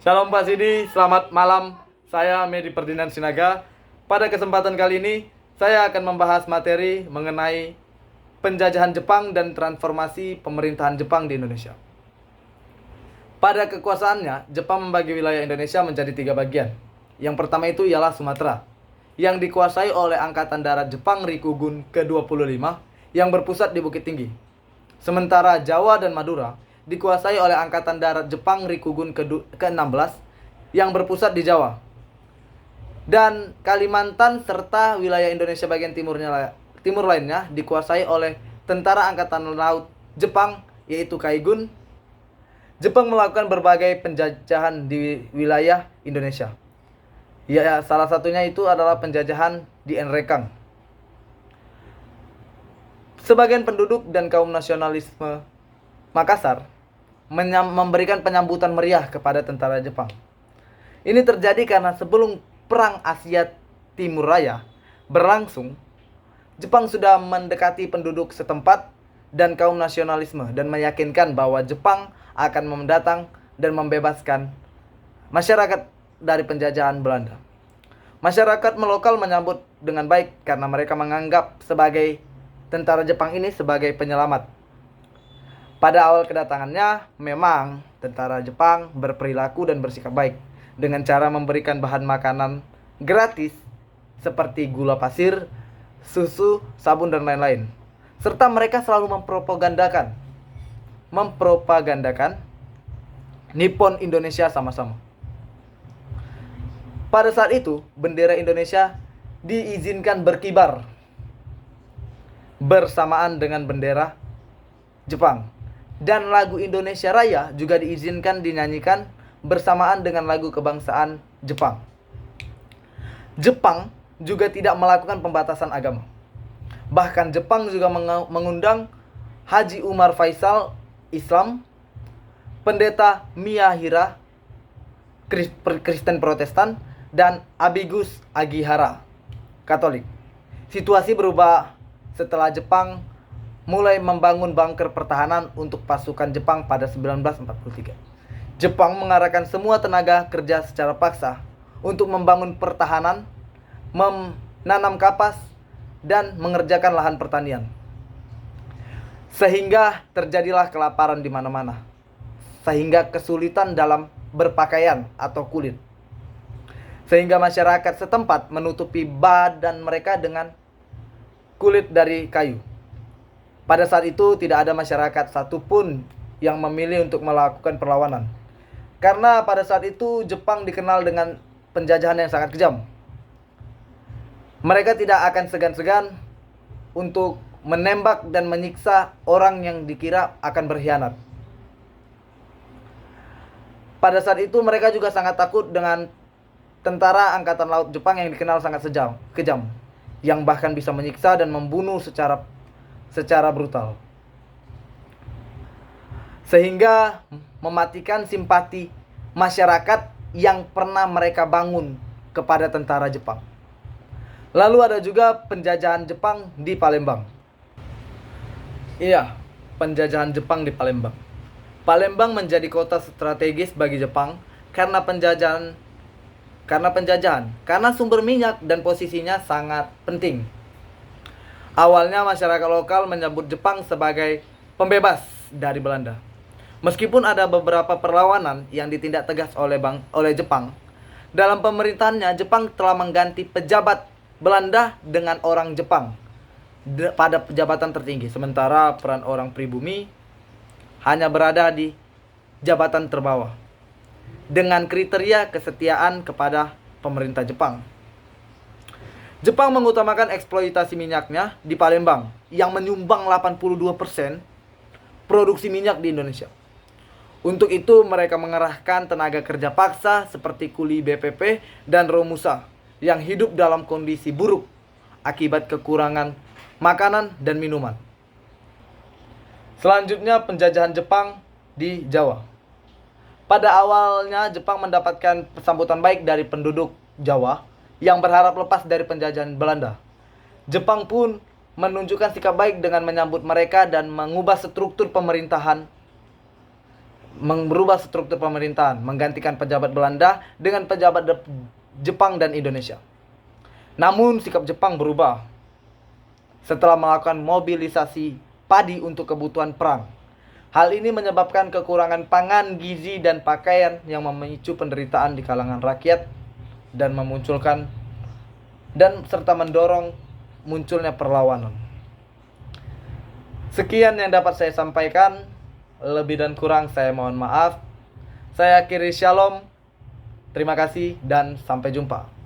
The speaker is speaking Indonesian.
Shalom Pak Sidi, selamat malam. Saya Medi Ferdinand Sinaga. Pada kesempatan kali ini, saya akan membahas materi mengenai penjajahan Jepang dan transformasi pemerintahan Jepang di Indonesia. Pada kekuasaannya, Jepang membagi wilayah Indonesia menjadi 3 bagian. Yang pertama itu ialah Sumatera, yang dikuasai oleh Angkatan Darat Jepang Rikugun ke-25 yang berpusat di Bukit Tinggi. Sementara Jawa dan Madura dikuasai oleh Angkatan Darat Jepang Rikugun ke-16 yang berpusat di Jawa. Dan Kalimantan serta wilayah Indonesia bagian timur lainnya dikuasai oleh Tentara Angkatan Laut Jepang, yaitu Kaigun. Jepang melakukan berbagai penjajahan di wilayah Indonesia. Ya, salah satunya itu adalah penjajahan di Nrekang. Sebagian penduduk dan kaum nasionalisme Makassar memberikan penyambutan meriah kepada tentara Jepang. Ini terjadi karena sebelum Perang Asia Timur Raya berlangsung, Jepang sudah mendekati penduduk setempat dan kaum nasionalisme dan meyakinkan bahwa Jepang akan mendatang dan membebaskan masyarakat dari penjajahan Belanda. Masyarakat lokal menyambut dengan baik karena mereka menganggap sebagai tentara Jepang ini sebagai penyelamat. Pada awal kedatangannya, memang tentara Jepang berperilaku dan bersikap baik dengan cara memberikan bahan makanan gratis seperti gula pasir, susu, sabun, dan lain-lain. Serta mereka selalu mempropagandakan Nippon Indonesia sama-sama. Pada saat itu, bendera Indonesia diizinkan berkibar bersamaan dengan bendera Jepang. Dan lagu Indonesia Raya juga diizinkan dinyanyikan bersamaan dengan lagu kebangsaan Jepang. Jepang juga tidak melakukan pembatasan agama. Bahkan Jepang juga mengundang Haji Umar Faisal Islam, Pendeta Miyahira Kristen Protestan, dan Abigus Agihara Katolik. Situasi berubah setelah Jepang mulai membangun bunker pertahanan untuk pasukan Jepang pada 1943. Jepang mengarahkan semua tenaga kerja secara paksa untuk membangun pertahanan, menanam kapas, dan mengerjakan lahan pertanian. Sehingga terjadilah kelaparan di mana-mana. Sehingga kesulitan dalam berpakaian atau kulit. Sehingga masyarakat setempat menutupi badan mereka dengan kulit dari kayu. Pada saat itu tidak ada masyarakat satupun yang memilih untuk melakukan perlawanan. Karena pada saat itu Jepang dikenal dengan penjajahan yang sangat kejam. Mereka tidak akan segan-segan untuk menembak dan menyiksa orang yang dikira akan berkhianat. Pada saat itu mereka juga sangat takut dengan tentara Angkatan Laut Jepang yang dikenal sangat kejam, yang bahkan bisa menyiksa dan membunuh secara brutal, sehingga mematikan simpati masyarakat yang pernah mereka bangun kepada tentara Jepang. Lalu ada juga penjajahan Jepang di Palembang. Iya, penjajahan Jepang di Palembang. Palembang menjadi kota strategis bagi Jepang karena sumber minyak dan posisinya sangat penting. Awalnya masyarakat lokal menyebut Jepang sebagai pembebas dari Belanda. Meskipun ada beberapa perlawanan yang ditindak tegas oleh Jepang, dalam pemerintahannya Jepang telah mengganti pejabat Belanda dengan orang Jepang pada jabatan tertinggi, sementara peran orang pribumi hanya berada di jabatan terbawah dengan kriteria kesetiaan kepada pemerintah Jepang. Jepang mengutamakan eksploitasi minyaknya di Palembang yang menyumbang 82% produksi minyak di Indonesia. Untuk itu mereka mengerahkan tenaga kerja paksa seperti kuli BPP dan Romusa yang hidup dalam kondisi buruk akibat kekurangan makanan dan minuman. Selanjutnya penjajahan Jepang di Jawa. Pada awalnya Jepang mendapatkan sambutan baik dari penduduk Jawa yang berharap lepas dari penjajahan Belanda. Jepang pun menunjukkan sikap baik dengan menyambut mereka dan mengubah struktur pemerintahan merubah struktur pemerintahan, menggantikan pejabat Belanda dengan pejabat Jepang dan Indonesia. Namun sikap Jepang berubah setelah melakukan mobilisasi padi untuk kebutuhan perang. Hal ini menyebabkan kekurangan pangan, gizi, dan pakaian yang memicu penderitaan di kalangan rakyat dan serta mendorong munculnya perlawanan. Sekian yang dapat saya sampaikan. Lebih dan kurang saya mohon maaf. Saya akhiri shalom. Terima kasih dan sampai jumpa.